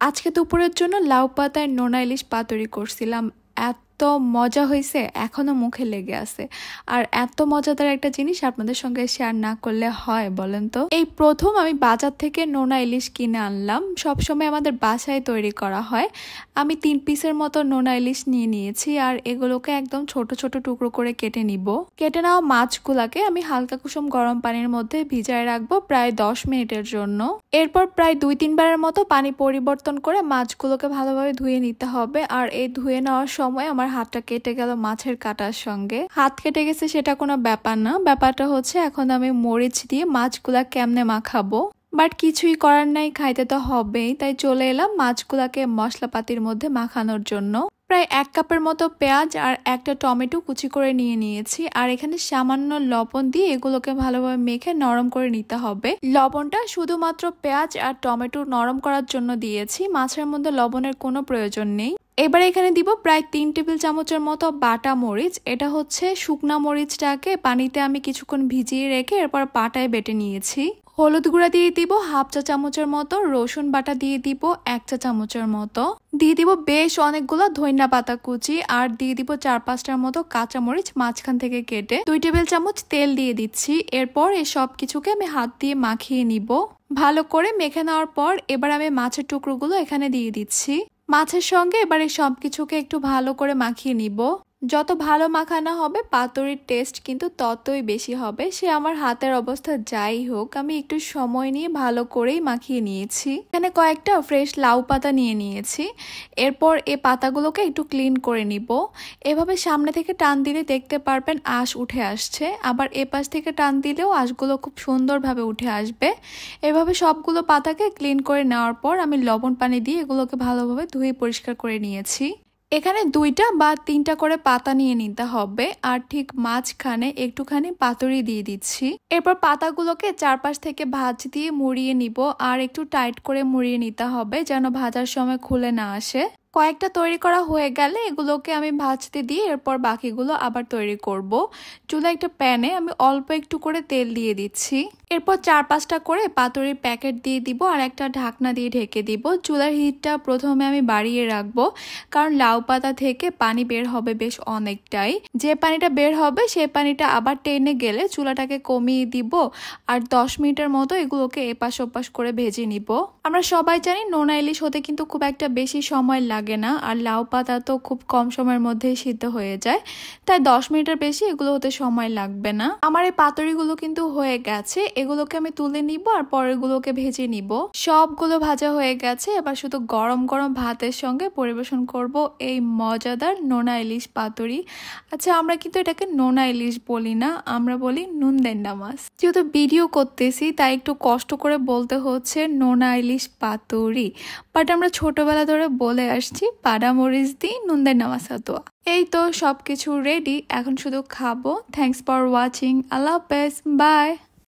আজকে দুপুরের জন্য লাউ পাতায় নোনা ইলিশ পাতুরি করছিলাম। এত মজা হয়েছে, এখনো মুখে লেগে আছে। আর এত মজাদার একটা জিনিস আপনাদের সঙ্গে শেয়ার না করলে হয় বলেন তো। এই প্রথম আমি বাজার থেকে নোনা ইলিশ কিনে আনলাম। সবসময় আমাদের বাসায় তৈরি করা হয়। আমি 3 পিসের মতো নোনা ইলিশ নিয়ে নিয়েছি আর এগুলোকে একদম ছোট ছোট টুকরো করে কেটে নিব। কেটে নেওয়া মাছগুলাকে আমি হালকা কুসুম গরম পানির মধ্যে ভিজায় রাখবো প্রায় 10 মিনিটের জন্য। এরপর প্রায় 2-3 বারের মতো পানি পরিবর্তন করে মাছগুলোকে ভালোভাবে ধুয়ে নিতে হবে। আর এই ধুয়ে নেওয়ার সময় আমার হাতটা কেটে গেল মাছের কাটার সঙ্গে। হাত কেটে গেছে সেটা কোনো ব্যাপার না, ব্যাপারটা হচ্ছে এখন আমি মরিচ দিয়ে মাছগুলা কেমনে মাখাবো। বাট কিছুই করার নাই, খাইতে তো হবেই। তাই চলে এলাম মাছগুলাকে মশলাপাতির মধ্যে মাখানোর জন্য। প্রায় 1 কাপের মতো পেঁয়াজ আর একটা টমেটো কুচি করে নিয়ে নিয়েছি। আর এখানে সামান্য লবণ দিয়ে এগুলোকে ভালোভাবে মেখে নরম করে নিতে হবে। লবণটা শুধুমাত্র পেঁয়াজ আর টমেটো নরম করার জন্য দিয়েছি, মাছের মধ্যে লবণের কোনো প্রয়োজন নেই। এবার এখানে দিব প্রায় 3 টেবিল চামচের মতো বাটা মরিচ। এটা হচ্ছে শুকনা মরিচটাকে পানিতে আমি কিছুক্ষণ ভিজিয়ে রেখে এরপর পাটায় বেটে নিয়েছি। হলুদ গুঁড়া দিয়ে দিব 1/2 চা চামচের মতো, রসুন বাটা দিয়ে দিব 1 চা চামচের মতো, দিয়ে দিব বেশ অনেকগুলো ধনিয়া পাতা কুচি, আর দিয়ে দিব 4-5টার মতো কাঁচামরিচ মাঝখান থেকে কেটে। 2 টেবিল চামচ তেল দিয়ে দিচ্ছি। এরপর এই সব কিছুকে আমি হাত দিয়ে মাখিয়ে নিব। ভালো করে মেখে নেওয়ার পর এবার আমি মাছের টুকরোগুলো এখানে দিয়ে দিচ্ছি। মাছের সঙ্গে এবার এই সব কিছুকে একটু ভালো করে মাখিয়ে নিব। যত ভালো মাখানো হবে পাতুরির টেস্ট কিন্তু ততই বেশি হবে। সে আমার হাতের অবস্থা যাই হোক, আমি একটু সময় নিয়ে ভালো করেই মাখিয়ে নিয়েছি। এখানে কয়েকটা ফ্রেশ লাউ পাতা নিয়ে নিয়েছি। এরপর এই পাতাগুলোকে একটু ক্লিন করে নিব। এভাবে সামনে থেকে টান দিলে দেখতে পারবেন আঁশ উঠে আসছে, আবার এপাশ থেকে টান দিলেও আঁশগুলো খুব সুন্দরভাবে উঠে আসবে। এভাবে সবগুলো পাতাকে ক্লিন করে নেওয়ার পর আমি লবণ পানি দিয়ে এগুলোকে ভালোভাবে ধুয়ে পরিষ্কার করে নিয়েছি। এখানে 2টা বা 3টা করে পাতা নিয়ে নিতে হবে। আর ঠিক মাঝখানে একটুখানি পাতুরি দিয়ে দিচ্ছি। এরপর পাতাগুলোকে চারপাশ থেকে ভাঁজ দিয়ে মুড়িয়ে নিব। আর একটু টাইট করে মুড়িয়ে নিতে হবে যেন ভাজার সময় খুলে না আসে। কয়েকটা তৈরি করা হয়ে গেলে এগুলোকে আমি ভাজতে দিয়ে এরপর বাকিগুলো আবার তৈরি করব। চুলায় একটা প্যানে আমি অল্প একটু করে তেল দিয়ে দিচ্ছি। এরপর 4-5টা করে পাতুরির প্যাকেট দিয়ে দিব আর একটা ঢাকনা দিয়ে ঢেকে দিব। চুলার হিটটা প্রথমে আমি বাড়িয়ে রাখবো, কারণ লাউ পাতা থেকে পানি বের হবে বেশ অনেকটাই। যে পানিটা বের হবে সেই পানিটা আবার টেনে গেলে চুলাটাকে কমিয়ে দিব। আর 10 মিনিটের মতো এগুলোকে এপাশ ওপাশ করে ভেজে নিব। আমরা সবাই জানি নোনা ইলিশ হতে কিন্তু খুব একটা বেশি সময় লাগে না, আর লাউ পাতা তো খুব কম সময়ের মধ্যেই সিদ্ধ হয়ে যায়। তাই 10 মিনিটের বেশি এগুলো হতে সময় লাগবে না। আমার এই পাতুরিগুলো কিন্তু হয়ে গেছে, এগুলোকে আমি তুলে নিব আর পরেরগুলোকে ভেজে নিব। সবগুলো ভাজা হয়ে গেছে, এবার শুধু গরম গরম ভাতের সঙ্গে পরিবেশন করব এই মজাদার নোনা ইলিশ পাতুরি। আচ্ছা, আমরা কিন্তু এটাকে নোনা ইলিশ বলি না, আমরা বলি নুনদেন্ডা মাছ। যেহেতু ভিডিও করতেছি তাই একটু কষ্ট করে বলতে হচ্ছে নোনা ইলিশ পাতুরি, বাট আমরা ছোটবেলা ধরে বলে আসছি পাড়ামরিচ দিয়ে নুনদেন্ডা মাছ হাতুয়া। এই তো সবকিছু রেডি, এখন শুধু খাবো। Thanks for watching. আল্লাহ হাফেজ, বাই।